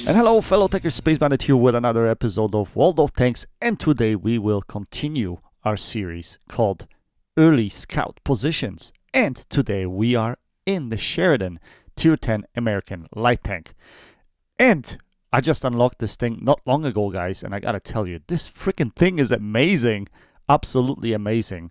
And hello fellow Techers, Space Bandit here with another episode of World of Tanks, and today we will continue our series called Early Scout Positions. And today we are in the Sheridan Tier 10 American Light Tank. And I just unlocked this thing not long ago, guys, and I gotta tell you, this freaking thing is amazing. Absolutely amazing.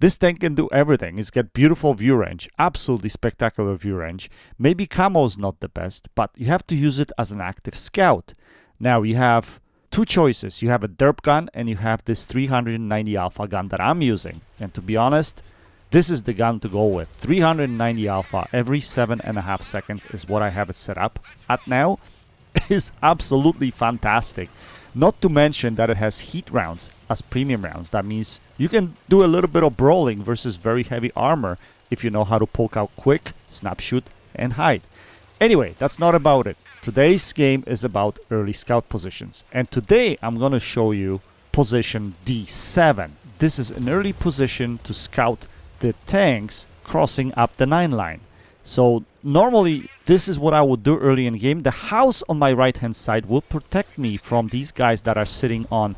This tank can do everything. It's got beautiful view range, absolutely spectacular view range. Maybe camo's not the best, but you have to use it as an active scout. Now you have two choices. You have a derp gun and you have this 390 alpha gun that I'm using. And to be honest, this is the gun to go with. 390 alpha every 7.5 seconds is what I have it set up at now. Is absolutely fantastic. Not to mention that it has heat rounds as premium rounds. That means you can do a little bit of brawling versus very heavy armor if you know how to poke out quick, snap shoot, and hide. Anyway, that's not about it. Today's game is about early scout positions. And today I'm going to show you position D7. This is an early position to scout the tanks crossing up the 9 line. So normally this is what I would do early in game. The house on my right hand side will protect me from these guys that are sitting on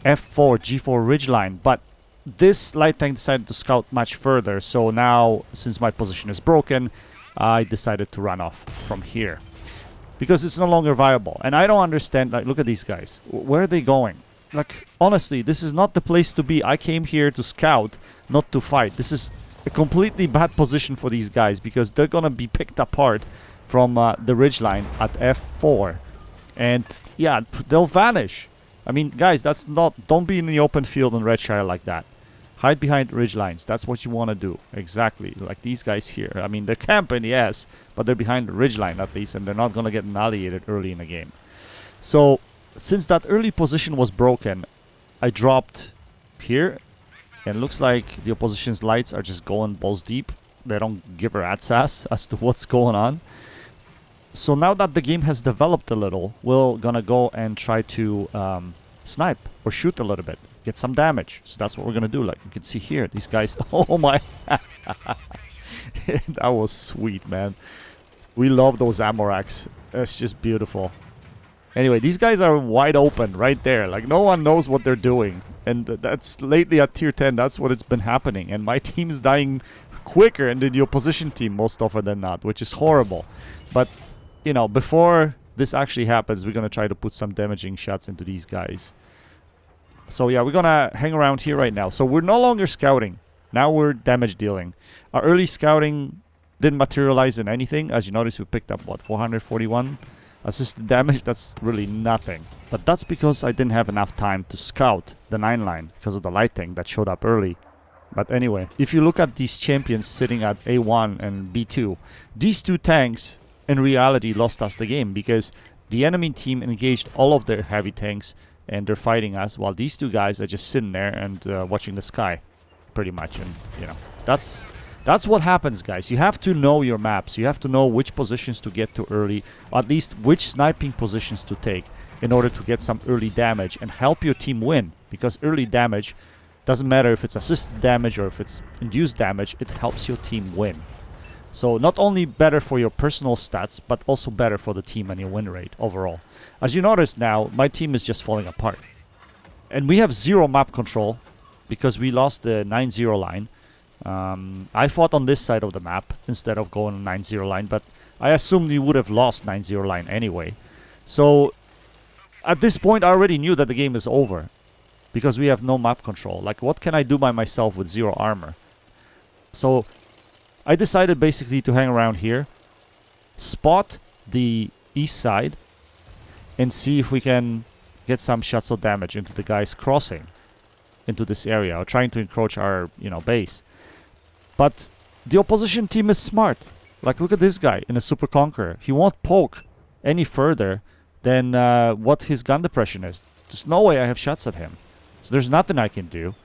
F4, G4 ridgeline, but this light tank decided to scout much further. So now, since my position is broken, I decided to run off from here because it's no longer viable. And I don't understand, like, look at these guys. Where are they going? Like, honestly, this is not the place to be. I came here to scout, not to fight. This is a completely bad position for these guys because they're gonna be picked apart from the ridgeline at F4, and yeah, they'll vanish. I mean, guys, that's not. Don't be in the open field in Redshire like that. Hide behind ridge lines. That's what you want to do. Exactly, like these guys here. I mean, they're camping, yes, but they're behind the ridge line at least, and they're not gonna get annihilated early in the game. So, since that early position was broken, I dropped here. And it looks like the opposition's lights are just going balls deep. They don't give a rat's ass as to what's going on. So now that the game has developed a little, we're gonna go and try to snipe or shoot a little bit, get some damage. So that's what we're gonna do. Like you can see here, these guys. Oh my! That was sweet, man. We love those ammo racks. It's just beautiful. Anyway, these guys are wide open right there. Like, no one knows what they're doing. And that's lately at tier 10, that's what it's been happening. And my team is dying quicker than the opposition team most often than not, which is horrible. But, you know, before this actually happens, we're going to try to put some damaging shots into these guys. So, yeah, we're going to hang around here right now. So, we're no longer scouting. Now we're damage dealing. Our early scouting didn't materialize in anything. As you notice, we picked up, what, 441? Assisted damage, that's really nothing. But that's because I didn't have enough time to scout the 9 line because of the light tank that showed up early. But anyway, if you look at these champions sitting at A1 and B2, these two tanks in reality lost us the game because the enemy team engaged all of their heavy tanks and they're fighting us while these two guys are just sitting there and watching the sky pretty much. And you know, that's what happens, guys. You have to know your maps. You have to know which positions to get to early, or at least which sniping positions to take in order to get some early damage and help your team win. Because early damage, doesn't matter if it's assisted damage or if it's induced damage, it helps your team win. So not only better for your personal stats, but also better for the team and your win rate overall. As you notice now, my team is just falling apart. And we have zero map control because we lost the 9-0 line. I fought on this side of the map instead of going on 9-0 line, but I assumed you would have lost 9-0 line anyway. So at this point I already knew that the game is over because we have no map control. Like, what can I do by myself with zero armor? So I decided basically to hang around here, spot the east side, and see if we can get some shots of damage into the guys crossing into this area or trying to encroach our, you know, base. But the opposition team is smart. Like, look at this guy in a Super Conqueror. He won't poke any further than what his gun depression is. There's no way I have shots at him. So there's nothing I can do.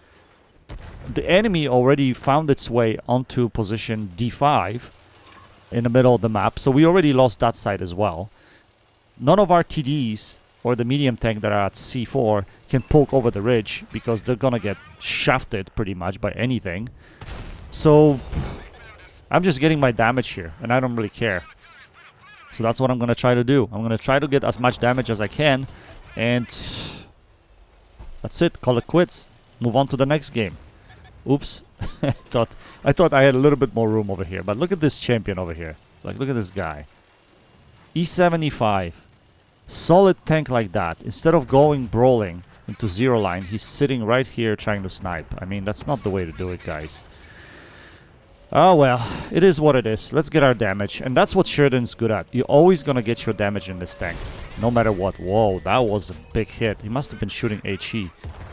The enemy already found its way onto position D5 in the middle of the map. So we already lost that side as well. None of our TDs or the medium tank that are at C4 can poke over the ridge because they're gonna get shafted pretty much by anything. So I'm just getting my damage here, and I don't really care. So that's what I'm going to try to do. I'm going to try to get as much damage as I can. And that's it. Call it quits. Move on to the next game. Oops. I thought I had a little bit more room over here. But look at this champion over here. Like, look at this guy. E75. Solid tank like that. Instead of going brawling into zero line, he's sitting right here trying to snipe. I mean, that's not the way to do it, guys. Oh well, it is what it is. Let's get our damage. And that's what Sheridan's good at. You're always gonna get your damage in this tank. No matter what. Whoa, that was a big hit. He must have been shooting HE.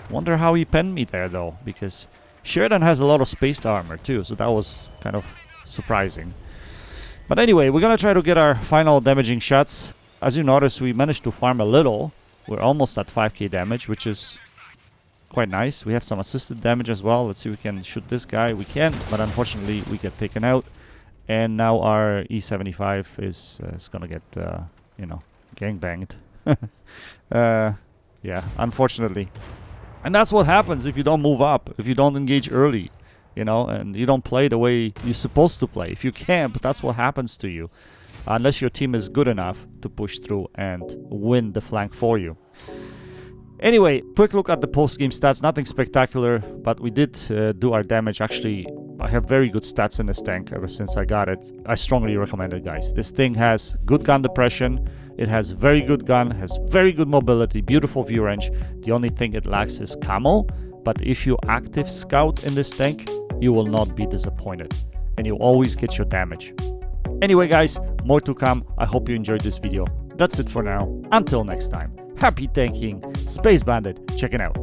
Wonder how he penned me there though, because Sheridan has a lot of spaced armor too, so that was kind of surprising. But anyway, we're gonna try to get our final damaging shots. As you notice, we managed to farm a little. We're almost at 5k damage, which is quite nice. We have some assisted damage as well. Let's see if we can shoot this guy. We can, but unfortunately we get taken out. And now our E75 is gonna get, you know, gangbanged. Yeah, unfortunately. And that's what happens if you don't move up, if you don't engage early, you know, and you don't play the way you're supposed to play. If you camp, that's what happens to you. Unless your team is good enough to push through and win the flank for you. Anyway, quick look at the post-game stats. Nothing spectacular, but we did do our damage. Actually, I have very good stats in this tank ever since I got it. I strongly recommend it, guys. This thing has good gun depression. It has very good gun, has very good mobility, beautiful view range. The only thing it lacks is camo. But if you active scout in this tank, you will not be disappointed. And you'll always get your damage. Anyway, guys, more to come. I hope you enjoyed this video. That's it for now. Until next time. Happy tanking. Space Bandit checking out.